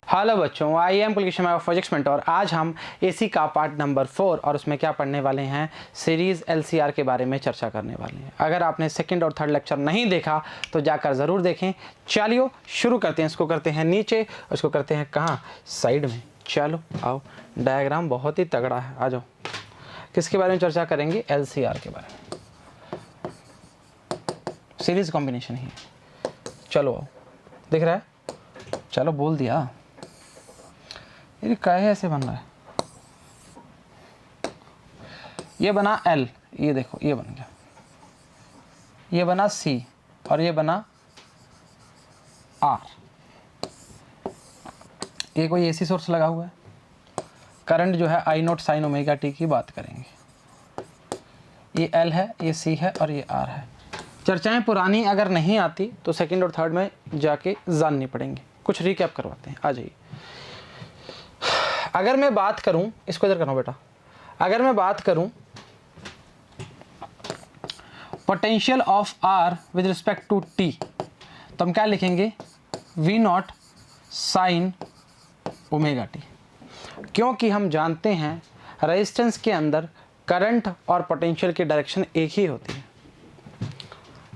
Hello बच्चों, I am Pulkit Sharma physics mentor. आज हम एसी का पार्ट नंबर 4 और उसमें क्या पढ़ने वाले हैं, सीरीज़ एलसीआर के बारे में चर्चा करने वाले हैं। अगर आपने सेकंड और थर्ड लेक्चर नहीं देखा तो जाकर ज़रूर देखें। चलिए शुरू करते हैं। इसको करते हैं नीचे, उसको करते हैं कहाँ, साइड में। चलो आओ, डायग्राम बहुत ही तगड़ा है, आ जाओ। किसके बारे में चर्चा करेंगे? एलसीआर के बारे में, सीरीज़ कॉम्बिनेशन ही। चलो आओ, दिख रहा है? चलो बोल दिया। ये काहे ऐसे बन रहा है? ये बना L, ये देखो ये बन गया, ये बना C और ये बना R। ये कोई AC सोर्स लगा हुआ है। करंट जो है I not sine omega T की बात करेंगे। ये L है, ये C है और ये R है। चर्चाएं पुरानी अगर नहीं आती तो सेकंड और थर्ड में जाके जाननी पड़ेंगी। कुछ रिकैप करवाते हैं, आ जाइए। अगर मैं बात करूं, इसको इधर करना बेटा, अगर मैं बात करूं potential of R with respect to T, तो हम क्या लिखेंगे? V naught sine omega T, क्योंकि हम जानते हैं रेजिस्टेंस के अंदर करंट और पोटेंशियल की डायरेक्शन एक ही होती है।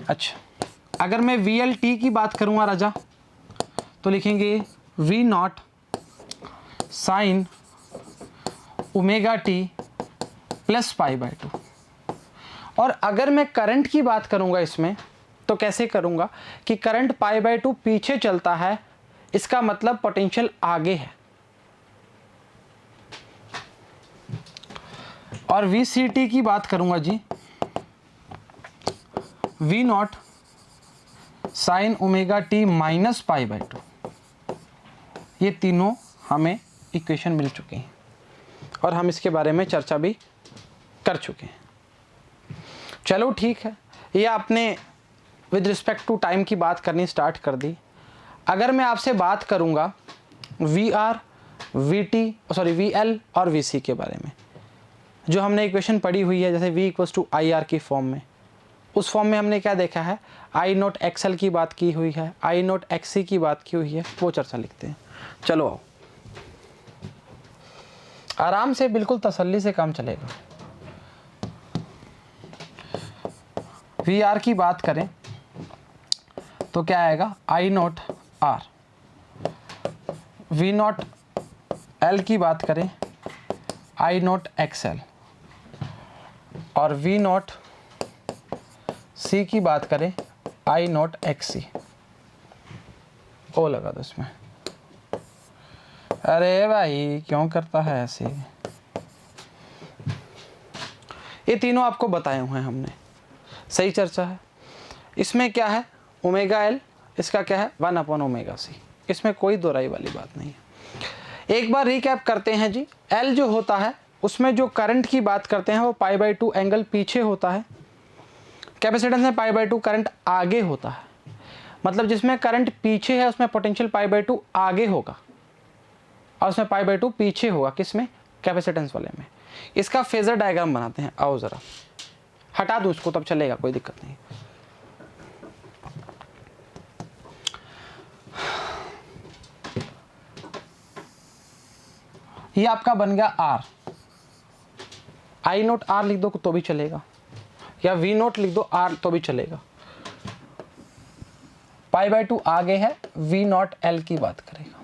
अच्छा, अगर मैं वी एल टी की बात करूंगा राजा, तो लिखेंगे V naught sine omega T plus pi by 2। और अगर मैं करंट की बात करूंगा इसमें, तो कैसे करूंगा कि करंट पाई बाय 2 पीछे चलता है, इसका मतलब पोटेंशियल आगे है। और वी सी टी की बात करूंगा जी, V naught sine omega T minus pi by 2। ये तीनों हमें इक्वेशन मिल चुके हैं और हम इसके बारे में चर्चा भी कर चुके हैं। चलो ठीक है, ये आपने विद रिस्पेक्ट टू टाइम की बात करनी स्टार्ट कर दी। अगर मैं आपसे बात करूंगा V R, V T, sorry V L और वी सी के बारे में, जो हमने इक्वेशन पढ़ी हुई है, जैसे V equals to I R की फॉर्म में, उस फॉर्म में हमने क्या देखा है? आई नोट एक्सएल की बात की हुई है, आई नोट एक्सी की बात की हुई है, वो चर्चा लिखते हैं। चलो आओ, आराम से बिल्कुल तसल्ली से काम चलेगा। वी आर की बात करें तो क्या आएगा? I naught R. V naught L की बात करें, आई नॉट एक्स एल। और वी नॉट सी की बात करें, आई नॉट एक्स सी। ओ लगा दो इसमें। अरे भाई क्यों करता है ऐसे? ये तीनों आपको बताए हुए हैं हमने, सही चर्चा है। इसमें क्या है? ओमेगा एल, इसका क्या है? 1 ओमेगा सी। इसमें कोई दोहराई वाली बात नहीं है। एक बार रिकैप करते हैं जी। एल जो होता है उसमें जो करंट की बात करते हैं वो पाई बाय 2 एंगल पीछे होता है। कैपेसिटेंस में पाई बाय 2 करंट आगे होता है, मतलब जिसमें करंट पीछे है उसमें पोटेंशियल पाई बाय 2 आगे होगा और उसमें पाई बाय 2 पीछे होगा। किसमें? कैपेसिटेंस वाले में। इसका फेजर डायग्राम बनाते हैं, आओ जरा। हटा दूं इसको तब चलेगा, कोई दिक्कत नहीं। ये आपका बन गया आर। आई नोट आर लिख दो तो भी चलेगा, या वी नोट लिख दो आर तो भी चलेगा। पाई बाय 2 आगे है, वी नॉट एल की बात करेगा,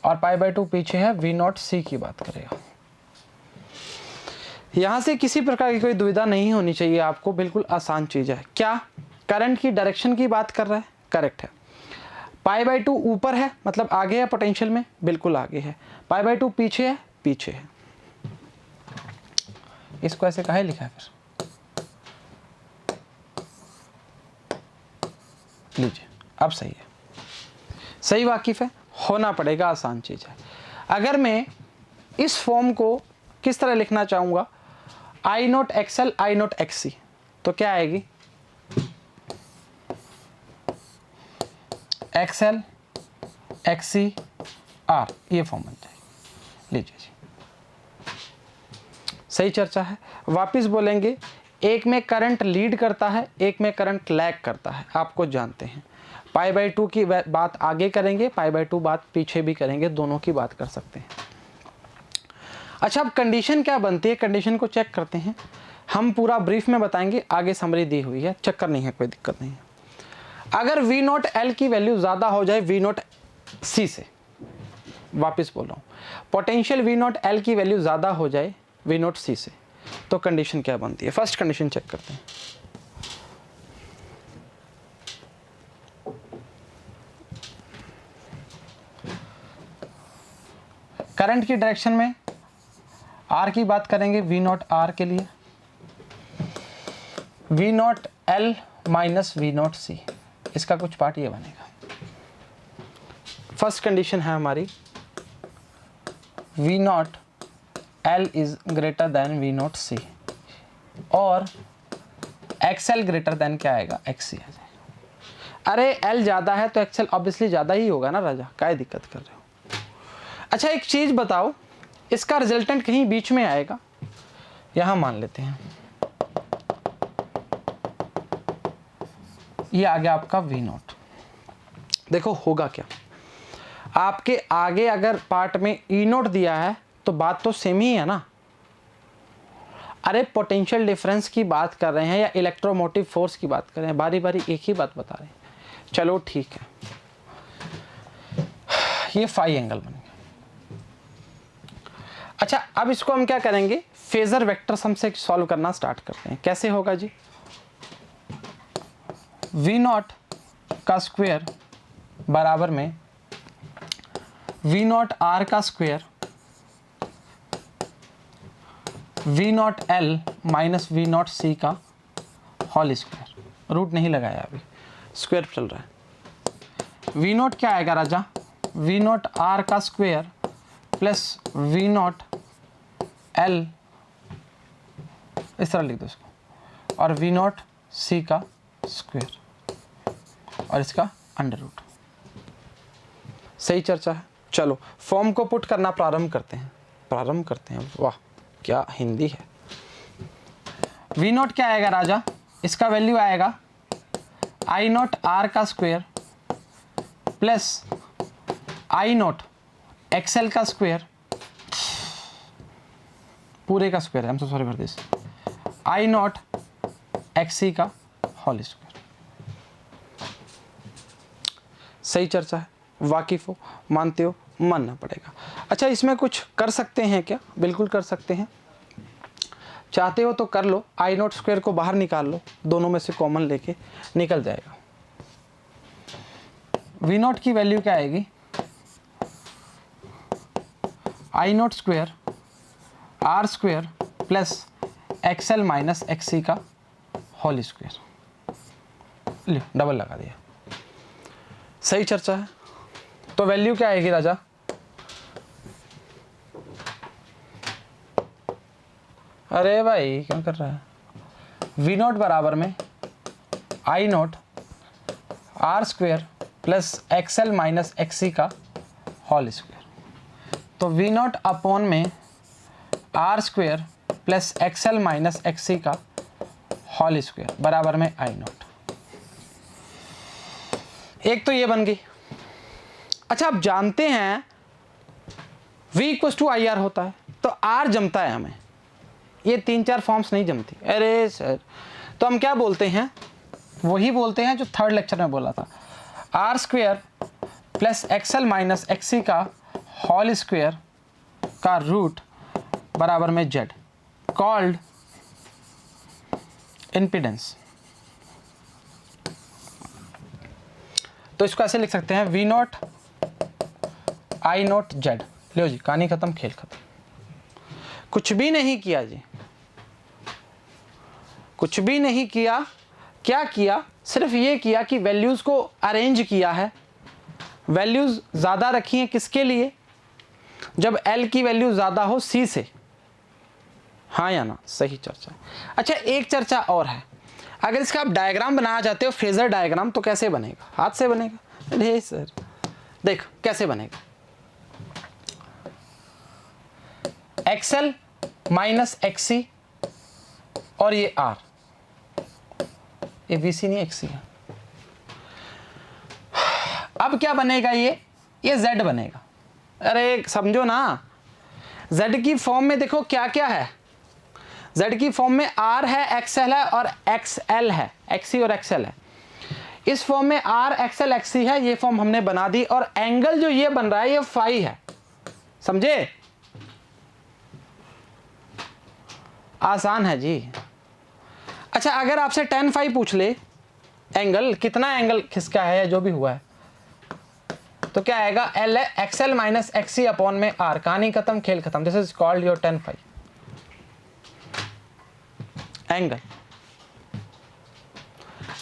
और पाई बाय 2 पीछे है, वी नॉट सी की बात करेगा। यहां से किसी प्रकार की कोई दुविधा नहीं होनी चाहिए आपको, बिल्कुल आसान चीज है। क्या करंट की डायरेक्शन की बात कर रहा है? करेक्ट है। पाई बाय 2 ऊपर है, मतलब आगे है पोटेंशियल में, बिल्कुल आगे है। पाई बाय 2 पीछे है, पीछे है। इसको ऐसे काहे लिखा है फिर? लीजिए, अब सही है, सही वाकिफ है, होना पड़ेगा, आसान चीज है। अगर मैं इस फॉर्म को किस तरह लिखना चाहूंगा, आई नोट एक्सएल, आई नोट एक्सी, तो क्या आएगी? एक्सएल एक्सी आर, ये फॉर्म बन जाएगी। लीजिए जी, सही चर्चा है। वापिस बोलेंगे, एक में करंट लीड करता है, एक में करंट लैग करता है, आपको जानते हैं। π/2 की बात आगे करेंगे, π/2 बात पीछे भी करेंगे, दोनों की बात कर सकते हैं। अच्छा, अब कंडीशन क्या बनती है, कंडीशन को चेक करते हैं। हम पूरा ब्रीफ में बताएंगे, आगे समरी दी हुई है, चक्कर नहीं है, कोई दिक्कत नहीं है। अगर V0L की वैल्यू ज़्यादा हो जाए V0C से, वापस बोल रहा हूँ, पोटेंशियल V0L की वैल्यू ज़्यादा हो जाए V0C से, तो कंडीशन क्या बनती है। फर्स्ट कंडीशन चेक करते हैं। करंट की डायरेक्शन में R की बात करेंगे, V0R के लिए, V0L माइनस V0C, इसका कुछ पार्ट ये बनेगा। फर्स्ट कंडीशन है हमारी V0L is greater then V0C और XL ग्रेटर देन क्या आएगा, XC आ जाएगा। अरे L ज़्यादा है तो XL ऑब्वियसली ज़्यादा ही होगा ना राजा, क्या दिक्कत कर रहे हो। अच्छा, एक चीज़ बताओ, इसका रिजल्टेंट कहीं बीच में आएगा, यहां मान लेते हैं ये आ गया आपका V0। देखो होगा क्या, आपके आगे अगर पार्ट में E0 दिया है तो बात तो सेम ही है ना। अरे पोटेंशियल डिफरेंस की बात कर रहे हैं या इलेक्ट्रोमोटिव फोर्स की बात कर रहे हैं, बारी बारी एक ही बात बता रहे हैं। चलो ठीक है, ये फाई एंगल बन गया। अच्छा, अब इसको हम क्या करेंगे, फेजर वेक्टर सम से सॉल्व करना स्टार्ट करते हैं। कैसे होगा जी, V0 का स्क्वायर बराबर में V0R का स्क्वायर V0L माइनस V0C का होल स्क्वायर। रूट नहीं लगाया अभी, स्क्वायर चल रहा है। V0 क्या आएगा राजा, V0R का स्क्वायर प्लस V0L, इस तरह लिख दो इसको, और V0C का स्क्वायर और इसका अंडर रूट। सही चर्चा है। चलो फॉर्म को पुट करना प्रारंभ करते हैं। वाह क्या हिंदी है। V0 क्या आएगा राजा, इसका वैल्यू आएगा I0R का स्क्वायर प्लस I0 XL का स्क्वायर, पूरे का स्क्वायर है, हम sorry for this, I0 XC का होल स्क्वायर। सही चर्चा है, वाकिफ हो, मानते हो, मानना पड़ेगा। अच्छा, इसमें कुछ कर सकते हैं क्या, बिल्कुल कर सकते हैं, चाहते हो तो कर लो। I0 स्क्वायर को बाहर निकाल लो, दोनों में से कॉमन लेके निकल जाएगा। V0 की वैल्यू क्या आएगी, I0 square R square plus XL minus XC का होल स्क्वायर। लो डबल लगा दिया। सही चर्चा है। तो वैल्यू क्या आएगी राजा, अरे भाई क्या कर रहा है, V0 बराबर में I0 R square plus XL minus XC का होल स्क्वायर। तो V0 अपॉन में R square plus XL minus XC का होल स्क्वायर बराबर में I0। एक तो ये बन गई। अच्छा, आप जानते हैं V इक्वल टू IR होता है, तो R जमता है हमें, ये 3-4 फॉर्म्स नहीं जमती। अरे सर, तो हम क्या बोलते हैं, वही बोलते हैं जो थर्ड लेक्चर में बोला था, R square plus XL minus XC का होल स्क्वायर का रूट बराबर में Z, कॉल्ड इम्पीडेंस। तो इसको ऐसे लिख सकते हैं, V0 I0 Z। लो जी, कहानी खत्म, खेल खत्म। कुछ भी नहीं किया जी, कुछ भी नहीं किया। क्या किया, सिर्फ ये किया कि वैल्यूज को अरेंज किया है। वैल्यूज ज़्यादा रखी हैं किसके लिए, जब L की वैल्यू ज़्यादा हो C से, हाँ या ना, सही चर्चा। अच्छा, एक चर्चा और है, अगर इसका आप डायग्राम बनाना चाहते हो, फेजर डायग्राम, तो कैसे बनेगा, हाथ से बनेगा। अरे सर देख कैसे बनेगा, XL माइनस XC और ये R, ये VC नहीं XC है। अब क्या बनेगा, ये Z बनेगा। अरे समझो ना, Z की फॉर्म में देखो क्या क्या है, Z की फॉर्म में R है, XL है और XL है, XC और XL है। इस फॉर्म में R XL XC है, ये फॉर्म हमने बना दी, और एंगल जो ये बन रहा है ये फाई है, समझे? आसान है जी। अच्छा, अगर आपसे tan फाई पूछ ले, एंगल कितना एंगल खिसका है या जो भी हुआ है, तो क्या आएगा, L है XL माइनस XC अपॉन में R। कहानी खत्म, खेल खत्म। This is called your tan phi angle.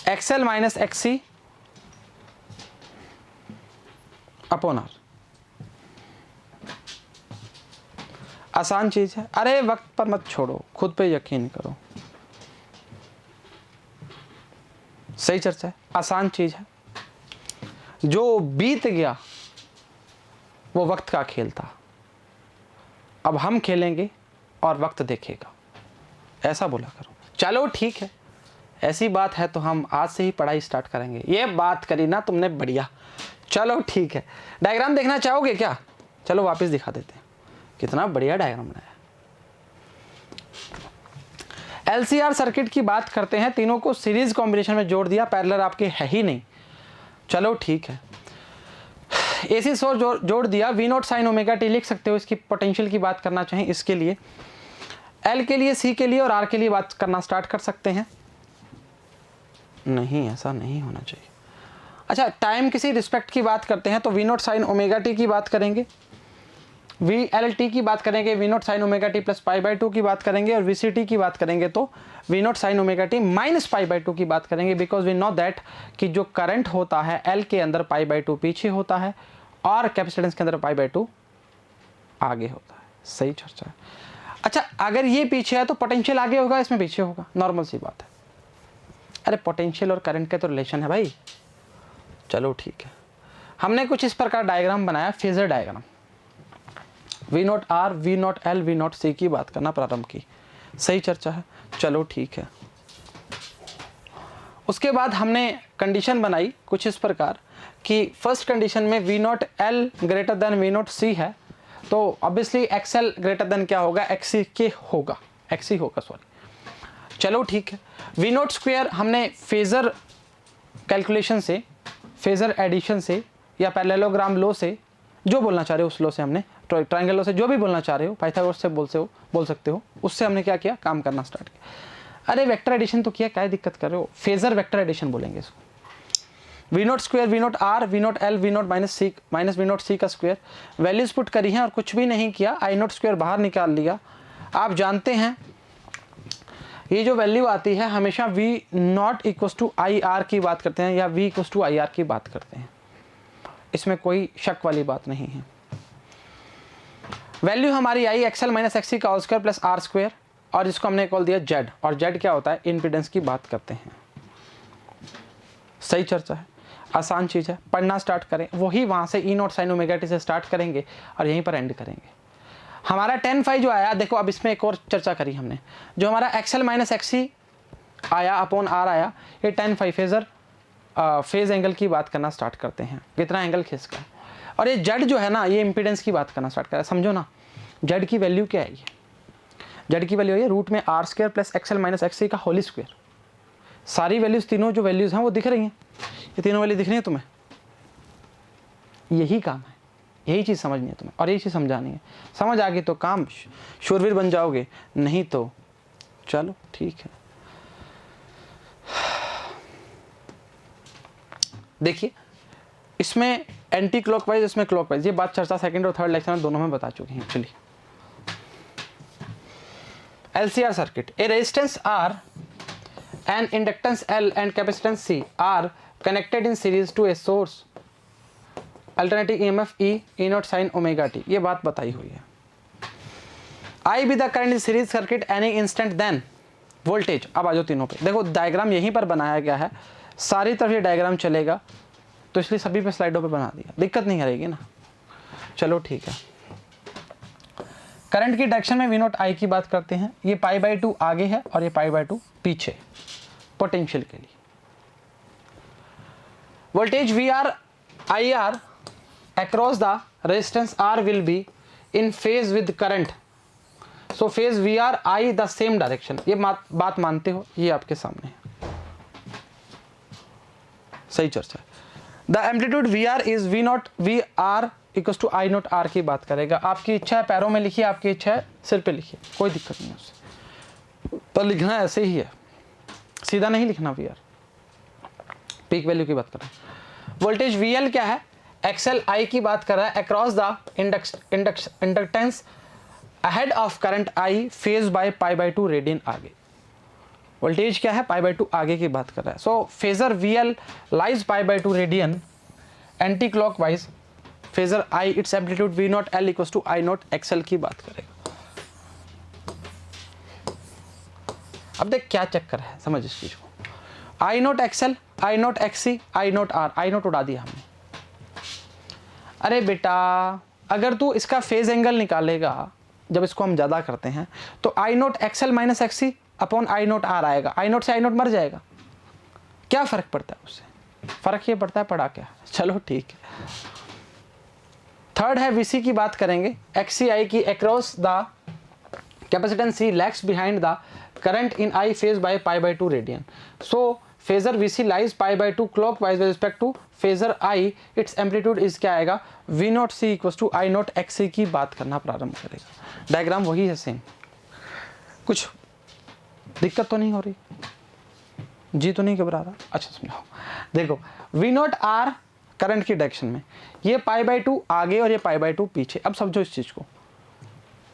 XL minus XC upon R। आसान चीज है। अरे वक्त पर मत छोड़ो, खुद पे यकीन करो। सही चर्चा है, आसान चीज है। जो बीत गया वो वक्त का खेल था, अब हम खेलेंगे और वक्त देखेगा, ऐसा बोला करो। चलो ठीक है, ऐसी बात है तो हम आज से ही पढ़ाई स्टार्ट करेंगे। ये बात करी ना तुमने, बढ़िया। चलो ठीक है, डायग्राम देखना चाहोगे क्या? चलो वापस दिखा देते हैं, कितना बढ़िया डायग्राम बनाया। LCR सर्किट की बात करते हैं, तीनों को सीरीज कॉम्बिनेशन में जोड़ दिया, पैरेलल आपके है ही नहीं। चलो ठीक है, AC सोर्स जोड़ दिया, V0 sin ओमेगा t लिख सकते हो। इसकी पोटेंशियल की बात करना चाहें, इसके लिए L के लिए, C के लिए और R के लिए बात करना स्टार्ट कर सकते हैं। नहीं, ऐसा नहीं होना चाहिए। अच्छा, टाइम किसी रिस्पेक्ट की बात करते हैं तो V0 sin ओमेगा t की बात करेंगे, VLT की बात करेंगे, V0 sin omega t plus π/2 की बात करेंगे, और VCT की बात करेंगे तो V0 sin omega t minus π/2 की बात करेंगे। बिकॉज वी नो दैट कि जो करंट होता है L के अंदर π/2 पीछे होता है और कैपेसिटेंस के अंदर π/2 आगे होता है। सही चर्चा है। अच्छा, अगर ये पीछे है तो पोटेंशियल आगे होगा, इसमें पीछे होगा, नॉर्मल सी बात है। अरे पोटेंशियल और करंट के तो रिलेशन है भाई। चलो ठीक है, हमने कुछ इस प्रकार डायग्राम बनाया, phasor diagram. V0 R, V0 L, V0 C की बात करना प्रारंभ की। सही चर्चा है। चलो ठीक है, उसके बाद हमने कंडीशन बनाई कुछ इस प्रकार कि फर्स्ट कंडीशन में V0 L greater than V0 C है, तो ऑब्वियसली XL ग्रेटर देन क्या होगा, XC के होगा, XC होगा, सॉरी। चलो ठीक है, V0 स्क्वायर हमने फेजर कैलकुलेशन से, फेजर एडिशन से या पैरेललोग्राम लॉ से, जो बोलना चाह रहे हो उस लॉ से, हमने ट्रायंगल लॉ से जो भी बोलना चाह रहे हो, पाइथागोरस से बोल सकते हो, उससे हमने क्या किया, काम करना स्टार्ट किया। अरे वेक्टर एडिशन तो किया, क्या दिक्कत कर रहे हो, फेजर वेक्टर एडिशन बोलेंगे इसको। V0 square, V0 R, V0 L, V0 minus V0 C का स्क्वायर, वैल्यूज पुट करी हैं और कुछ भी नहीं किया, I0 स्क्वायर बाहर निकाल लिया। आप जानते हैं ये जो वैल्यू आती है हमेशा V0 इक्वल्स टू IR की बात करते हैं या V इक्वल्स टू IR की बात करते हैं, इसमें कोई शक वाली बात नहीं है। वैल्यू हमारी आई XL माइनस XC का whole square plus R square, और इसको हमने कॉल दिया Z, और Z क्या होता है, इम्पीडेंस की बात करते हैं। सही चर्चा है, आसान चीज़ है, पढ़ना स्टार्ट करें। वही वहाँ से E0 sin ओमेगा t से स्टार्ट करेंगे और यहीं पर एंड करेंगे। हमारा tan फाई जो आया, देखो अब इसमें एक और चर्चा करी हमने, जो हमारा XL माइनस XC आया अपॉन R आया, ये tan phi phasor phase angle की बात करना स्टार्ट करते हैं, कितना एंगल खिसका है। और ये Z जो है ना, ये इम्पीडेंस की बात करना स्टार्ट करा। समझो ना, Z की वैल्यू क्या है, ये Z की वैल्यू है रूट में R square plus XL minus XC का होल स्क्वायर। सारी वैल्यूज, तीनों जो वैल्यूज हैं वो दिख रही हैं, ये तीनों वैल्यू दिख रही है तुम्हें। यही काम है, यही चीज़ समझनी है तुम्हें और यही चीज़ समझानी है। समझ आ गई तो काम शूरवीर बन जाओगे, नहीं तो चलो ठीक है। देखिए, इसमें एंटी क्लॉकवाइज, इसमें क्लॉकवाइज, ये बात चर्चा सेकंड और थर्ड लेक्चर में दोनों में बता चुके हैं। चलिए, LCR circuit, A resistance R and inductance L and capacitance C are connected in series to a source alternating EMF E0 sin omega t, ये बात बताई हुई है। I be the current in series circuit any instant then voltage। अब आ जाओ तीनों पे, देखो डायग्राम यहीं पर बनाया गया है, सारी तरफ ये डायग्राम चलेगा, तो इसलिए सभी पे स्लाइडों पे बना दिया, दिक्कत नहीं रहेगी ना। चलो ठीक है, करंट की डायरेक्शन में V0 I की बात करते हैं, ये π/2 आगे है और ये π/2 पीछे, पोटेंशियल के लिए। Voltage VR IR across the resistance R will be in phase with current, so phase VR I the same direction। ये बात मानते हो? ये आपके सामने है, सही चर्चा है। The amplitude VR is V0 VR equal to I naught R की बात करेगा। आपकी इच्छा है पैरों में लिखिए, आपकी इच्छा है सिर पे लिखिए, कोई दिक्कत नहीं है उससे, पर लिखना ऐसे ही है, सीधा नहीं लिखना VR। पीक वैल्यू की बात कर रहे हैं। वोल्टेज VL क्या है? एक्सएल I की बात कर रहा है, across the inductance ahead of current I phase by π/2 radian आगे। वोल्टेज क्या है? π/2 आगे की बात कर रहा है। So phasor VL lies π/2 radian anticlockwise, phasor I its amplitude V0 L equal to I naught XL की बात करेगा। अब देख क्या चक्कर है, समझ इस चीज को। I naught XL, I naught XC, I naught R, I not उड़ा दिया हमने। अरे बेटा अगर तू इसका फेज एंगल निकालेगा, जब इसको हम ज़्यादा करते हैं तो I naught XL minus XC upon I naught R आएगा। I नॉट से I नॉट मर जाएगा, क्या फ़र्क पड़ता है उससे? फ़र्क ये पड़ता है पड़ा क्या। चलो ठीक है। थर्ड है VC की बात करेंगे, XCI की across the capacitance C lags behind the current in I phase by π/2 radian. So phasor VC lies π/2 clockwise with respect to phasor I, its amplitude is क्या आएगा? V0 C equal to I naught XC की बात करना प्रारंभ करेगा। Diagram वही है same, कुछ दिक्कत तो नहीं हो रही? जी तो नहीं घबरा रहा? अच्छा समझाओ। देखो V0 R करंट की डायरेक्शन में, ये π/2 आगे और ये π/2 पीछे। अब समझो इस चीज़ को,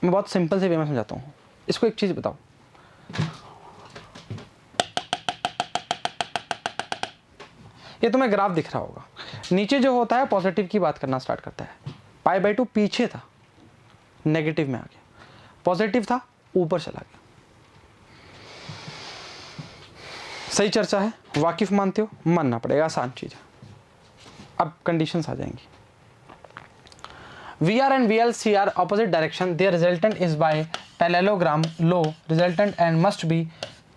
मैं बहुत सिंपल से वे में समझाता हूँ इसको। एक चीज़ बताओ, ये तुम्हें ग्राफ दिख रहा होगा, नीचे जो होता है पॉजिटिव की बात करना स्टार्ट करता है। π/2 पीछे था, नेगेटिव में आ गया, पॉजिटिव था ऊपर चला गया। सही चर्चा है, वाकिफ मानते हो? मानना पड़ेगा, आसान चीज है। अब कंडीशंस आ जाएंगी। VR and VLC are opposite direction, their resultant is by parallelogram law resultant and must be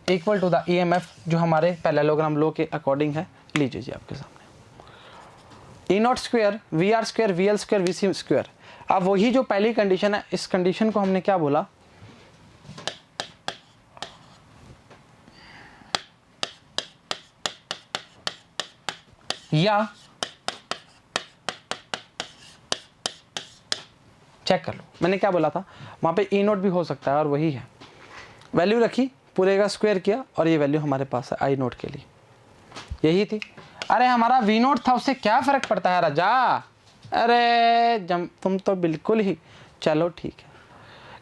equal to the EMF जो हमारे parallelogram law के अकॉर्डिंग है। लीजिए जी आपके सामने E0 square VR square VL square VC square. अब वही जो पहली कंडीशन है, इस कंडीशन को हमने क्या बोला? या चेक कर लो, मैंने क्या बोला था वहां पे E0 भी हो सकता है, और वही है। वैल्यू रखी, पूरे का स्क्वायर किया, और ये वैल्यू हमारे पास है I नोट के लिए, यही थी। अरे हमारा V0 था, उससे क्या फर्क पड़ता है राजा? अरे तुम तो बिल्कुल ही, चलो ठीक है।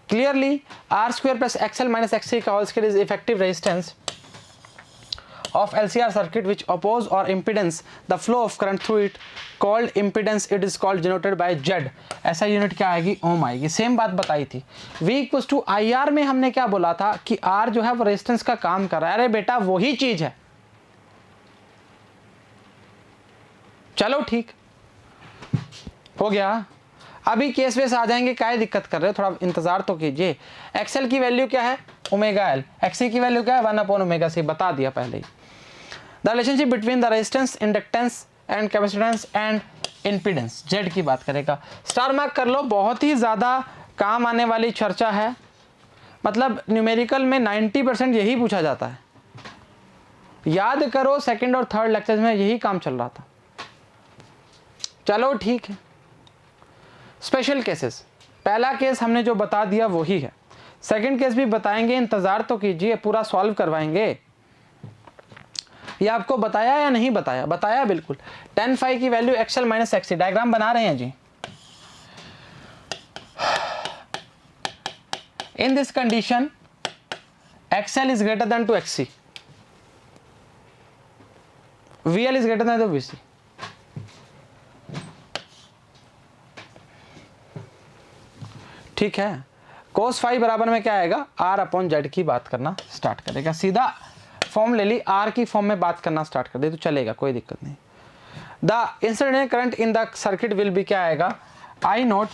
Clearly R square plus XL minus XC का whole square is effective resistance of LCR circuit which oppose or impedance the flow of current through it, called impedance, it is called denoted by Z। ऐसा unit क्या आएगी? ओम आएगी। Same बात बताई थी। V equals to IR में हमने क्या बोला था कि R जो है वो रेजिस्टेंस का काम कर रहा है। अरे बेटा वही चीज है, चलो ठीक हो गया। अभी केस वेस आ जाएंगे, क्या दिक्कत कर रहे हो, थोड़ा इंतजार तो कीजिए। XL की वैल्यू क्या है? Omega L। XC की वैल्यू क्या है? 1/ओमेगा C, बता दिया पहले ही। The relationship between the resistance, inductance and capacitance and impedance, Z की बात करेगा। स्टार मार्क कर लो, बहुत ही ज़्यादा काम आने वाली चर्चा है। मतलब न्यूमेरिकल में 90% यही पूछा जाता है, याद करो। सेकंड और थर्ड लेक्चर्स में यही काम चल रहा था। चलो ठीक है। स्पेशल केसेस, पहला केस हमने जो बता दिया वही है, सेकंड केस भी बताएंगे, इंतजार तो कीजिए, पूरा सॉल्व करवाएंगे। ये आपको बताया या नहीं बताया? बताया बिल्कुल। tan phi की value XL minus XC, diagram बना रहे हैं जी। In this condition XL is greater than to XC, VL is greater than to VC। ठीक है। cos phi बराबर में क्या आएगा? R अपॉन Z की बात करना स्टार्ट करेगा। सीधा फॉर्म ले ली, R की फॉर्म में बात करना स्टार्ट कर दे तो चलेगा, कोई दिक्कत नहीं। The incident current in the circuit will भी क्या आएगा? I not.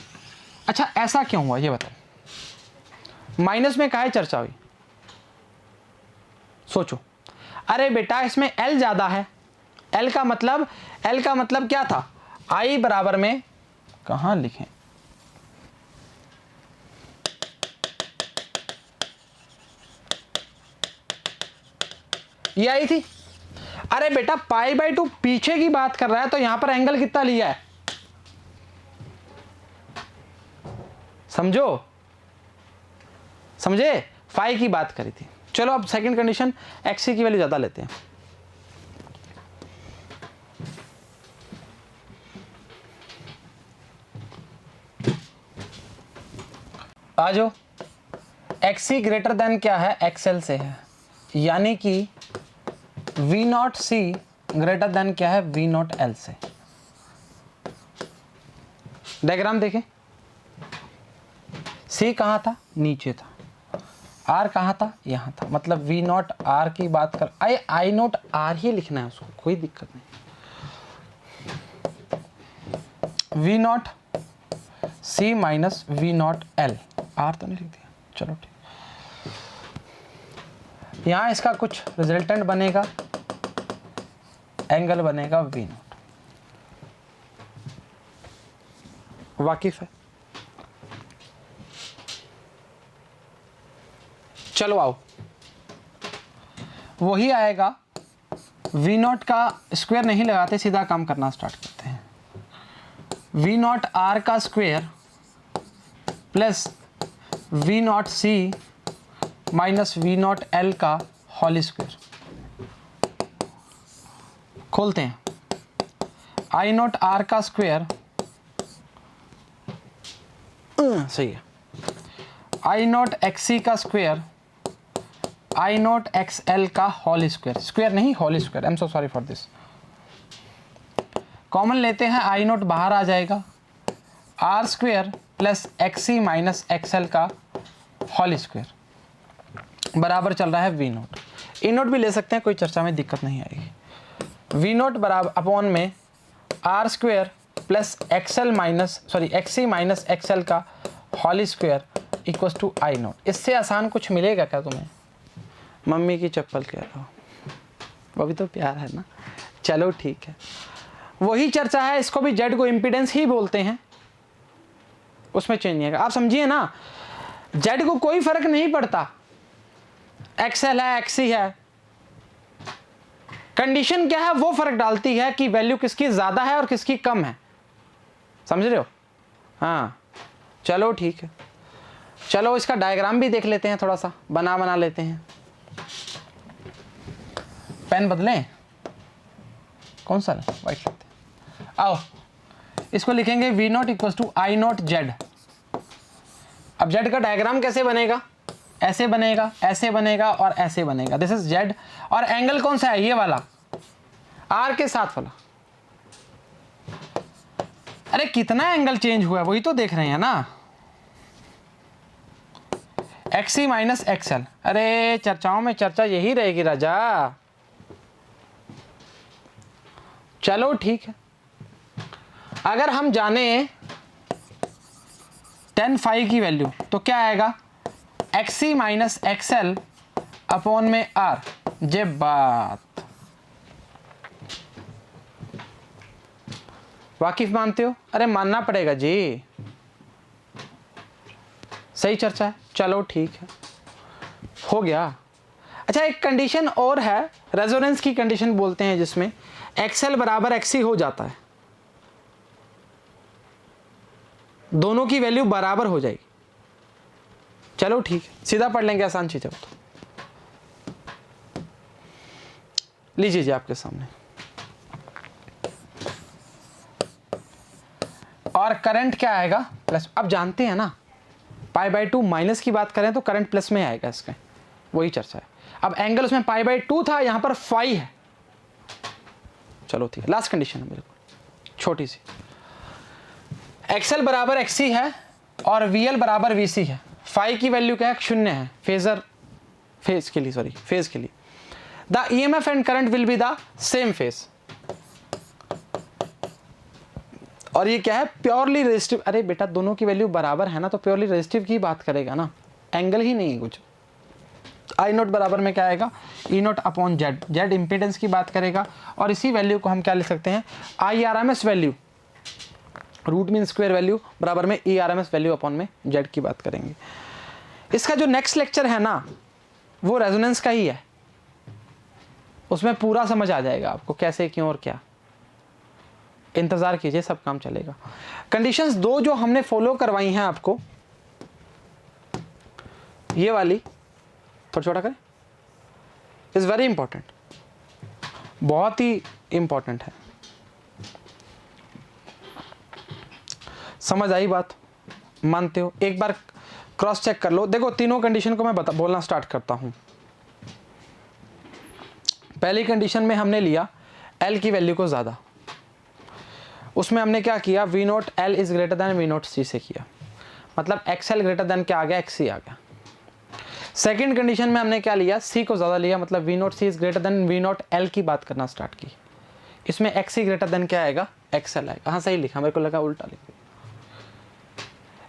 अच्छा ऐसा क्यों हुआ ये बताओ, माइनस में काहे चर्चा हुई? सोचो। अरे बेटा इसमें L ज्यादा है। L का मतलब क्या था? आई बराबर में कहाँ लिखें, ये आई थी। अरे बेटा π/2 पीछे की बात कर रहा है तो यहां पर एंगल कितना लिया है, समझो, समझे, फाई की बात करी थी। चलो अब सेकंड कंडीशन, एक्स की वैल्यू ज्यादा लेते हैं। आ जाओ, एक्सी ग्रेटर देन क्या है, एक्सएल से है, यानी कि V naught C greater than क्या है, वी नॉट एल से। डायग्राम देखें, सी कहाँ था, नीचे था, आर कहाँ था, यहाँ था, मतलब वी नॉट आर की बात कर, आई नॉट आर ही लिखना है उसको, कोई दिक्कत नहीं। V naught C minus V naught L, R तो नहीं लिख दिया, चलो ठीक। यहाँ इसका कुछ रिजल्टेंट बनेगा, एंगल बनेगा वी नॉट, वाकिफ है। चलो आओ, वही आएगा, वी नॉट का स्क्वायर नहीं लगाते, सीधा काम करना स्टार्ट करते हैं। वी नॉट आर का square plus V naught C minus V naught L का होल स्क्वायर। खोलते हैं, आई नॉट आर का स्क्वायर, सही है, आई नॉट एक्स सी का square, I naught X L का होल स्क्वायर, स्क्वायर नहीं whole square, I am so sorry for this. Common लेते हैं, आई नॉट बाहर आ जाएगा, R square plus X C minus X L का whole square बराबर चल रहा है वी नॉट। ई नॉट भी ले सकते हैं, कोई चर्चा में दिक्कत नहीं आएगी। वी नॉट बराबर अपॉन में R square plus XL minus sorry X C minus XL का whole square equals to I naught. इससे आसान कुछ मिलेगा क्या तुम्हें? मम्मी की चप्पल कह रहा हो, वो भी तो प्यार है ना। चलो ठीक है, वही चर्चा है, इसको भी जेड को इम्पीडेंस ही बोलते हैं, उसमें चेंज नहीं है। आप समझिए ना, जेड को कोई फर्क नहीं पड़ता, एक्सएल है एक्सी है, कंडीशन क्या है वो फर्क डालती है कि वैल्यू किसकी ज्यादा है और किसकी कम है, समझ रहे हो? हाँ चलो ठीक है, चलो इसका डायग्राम भी देख लेते हैं, थोड़ा सा बना लेते हैं। पेन बदलें, कौन सा वाइट लेते हैं। आओ इसको लिखेंगे V naught equal to I naught Z. अब जेड का डायग्राम कैसे बनेगा? ऐसे बनेगा, ऐसे बनेगा और ऐसे बनेगा। दिस इज जेड, और एंगल कौन सा है? ये वाला, आर के साथ वाला। अरे कितना एंगल चेंज हुआ है वही तो देख रहे हैं ना, एक्सी माइनस एक्सएल। अरे चर्चाओं में चर्चा यही रहेगी राजा। चलो ठीक है, अगर हम जाने tan फाई की वैल्यू तो क्या आएगा? एक्सी माइनस एक्सएल अपॉन में आर। जे बात वाकिफ मानते हो? अरे मानना पड़ेगा जी, सही चर्चा है। चलो ठीक है, हो गया। अच्छा एक कंडीशन और है, रेजोनेंस की कंडीशन बोलते हैं, जिसमें एक्सएल बराबर एक्सी हो जाता है, दोनों की वैल्यू बराबर हो जाएगी। चलो ठीक है, सीधा पढ़ लेंगे, आसान चीज है वो तो। लीजिए जी आपके सामने, और करंट क्या आएगा? प्लस। अब जानते हैं ना, π/2 माइनस की बात करें तो करंट प्लस में आएगा, इसके वही चर्चा है। अब एंगल उसमें π/2 था, यहां पर फाई है। चलो ठीक है, लास्ट कंडीशन है मेरे को छोटी सी। एक्सएल बराबर एक्सी है और वीएल बराबर वीसी है। फाई की वैल्यू क्या है? 0 है, फेज के लिए। The EMF and current will be the same phase. और ये क्या है? Purely resistive. अरे बेटा दोनों की वैल्यू बराबर है ना, तो प्योरली रेजिस्टिव की बात करेगा ना, एंगल ही नहीं है कुछ। आई नोट बराबर में क्या आएगा? E naught upon Z. Z impedance की बात करेगा, और इसी वैल्यू को हम क्या लिख सकते हैं? I R M S value root mean square value बराबर में ERMS वैल्यू अपॉन में जेड की बात करेंगे। इसका जो नेक्स्ट लेक्चर है ना वो रेजोनेंस का ही है, उसमें पूरा समझ आ जाएगा आपको कैसे क्यों और क्या। इंतजार कीजिए, सब काम चलेगा। कंडीशंस 2 जो हमने फॉलो करवाई हैं आपको, ये वाली थोड़ा छोटा करें, इज वेरी इंपॉर्टेंट, बहुत ही इंपॉर्टेंट है। समझ आई बात? मानते हो? एक बार क्रॉस चेक कर लो। देखो तीनों कंडीशन को मैं बोलना स्टार्ट करता हूं। पहली कंडीशन में हमने लिया L की वैल्यू को ज़्यादा, उसमें हमने क्या किया, V note L is greater then V note C से किया, मतलब XL ग्रेटर देन क्या आ गया, XC आ गया। सेकेंड कंडीशन में हमने क्या लिया, C को ज़्यादा लिया, मतलब V note C is greater then V note L की बात करना स्टार्ट की। इसमें XC ग्रेटर देन क्या आएगा, XL आएगा। हाँ सही लिखा, मेरे को लगा उल्टा लिख दिया।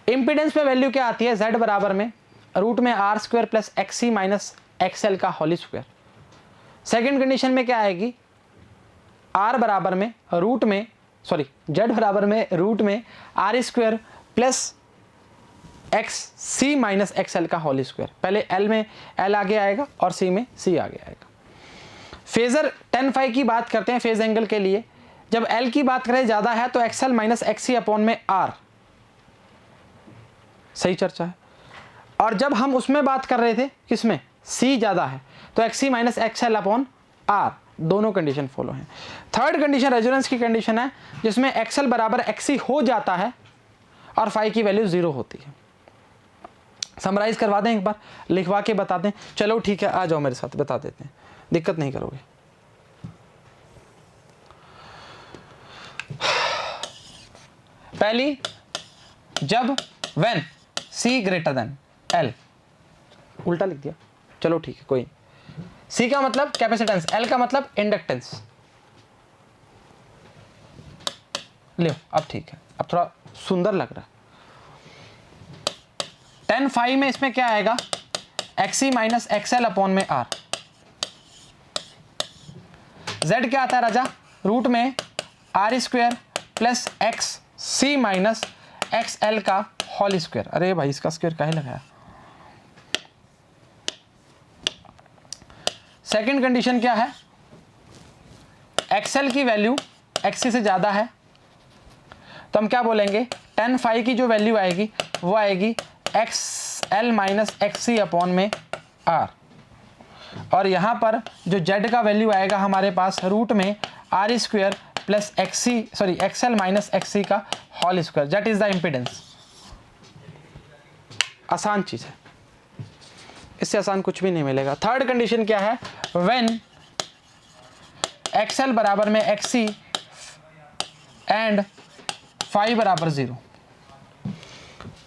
इम्पीडेंस में वैल्यू क्या आती है, Z बराबर में रूट में R square plus XC minus XL का होल स्क्वायर। सेकेंड कंडीशन में क्या आएगी, R बराबर में रूट में Z बराबर में रूट में R square plus XC minus XL का होल स्क्वायर। पहले L में L आगे आएगा और C में C आगे आएगा। फेजर tan phi की बात करते हैं फेज एंगल के लिए, जब L की बात करें ज़्यादा है तो XL माइनस XC अपॉन में R, सही चर्चा है। और जब हम उसमें बात कर रहे थे किसमें, C ज़्यादा है तो XC minus XL upon R, दोनों कंडीशन फॉलो हैं। थर्ड कंडीशन रेजोनेंस की कंडीशन है जिसमें XL बराबर XC हो जाता है और फाई की वैल्यू 0 होती है। समराइज करवा दें एक बार, लिखवा के बता दें। चलो ठीक है, आ जाओ मेरे साथ, बता देते हैं, दिक्कत नहीं करोगे। पहली, जब when C greater than L, उल्टा लिख दिया, चलो ठीक है कोई। C का मतलब कैपेसिटेंस, L का मतलब इंडक्टेंस। लो अब ठीक है, अब थोड़ा सुंदर लग रहा है। tan phi में इसमें क्या आएगा, XC माइनस XL अपॉन में R। Z क्या आता है राजा, रूट में R square plus XC minus XL का होल स्क्वायर। अरे भाई इसका स्क्वायर काहे लगाया। सेकंड कंडीशन क्या है, XL की वैल्यू XC से ज़्यादा है तो हम क्या बोलेंगे, tan phi की जो वैल्यू आएगी वो आएगी XL माइनस XC अपॉन में R। और यहाँ पर जो Z का वैल्यू आएगा हमारे पास रूट में R square plus XL minus XC का whole square, that is the impedance. आसान चीज़ है, इससे आसान कुछ भी नहीं मिलेगा। थर्ड कंडीशन क्या है, व्हेन XL बराबर में XC एंड phi बराबर 0,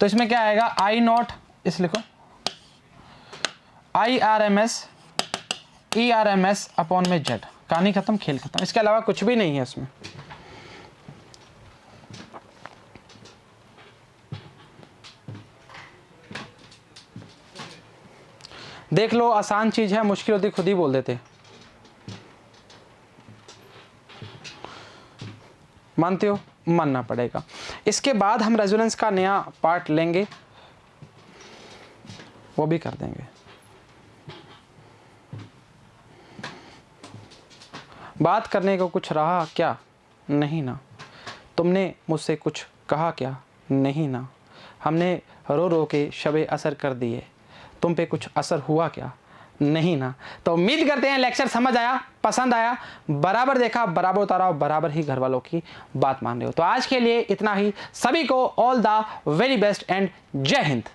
तो इसमें क्या आएगा, I नॉट, इस लिखो IRMS ERMS अपॉन में Z। कहानी खत्म, खेल खत्म, इसके अलावा कुछ भी नहीं है इसमें। देख लो, आसान चीज है, मुश्किल होती खुद ही बोल देते। मानते हो? मानना पड़ेगा। इसके बाद हम रेजोनेंस का नया पार्ट लेंगे, वो भी कर देंगे। बात करने को कुछ रहा क्या? नहीं ना। तुमने मुझसे कुछ कहा क्या? नहीं ना। हमने रो रो के शबे असर कर दिए, तुम पे कुछ असर हुआ क्या? नहीं ना। तो उम्मीद करते हैं लेक्चर समझ आया, पसंद आया, बराबर देखा, बराबर उतारा, बराबर ही घर वालों की बात मान रहे हो। तो आज के लिए इतना ही। सभी को all the very best and जय हिंद।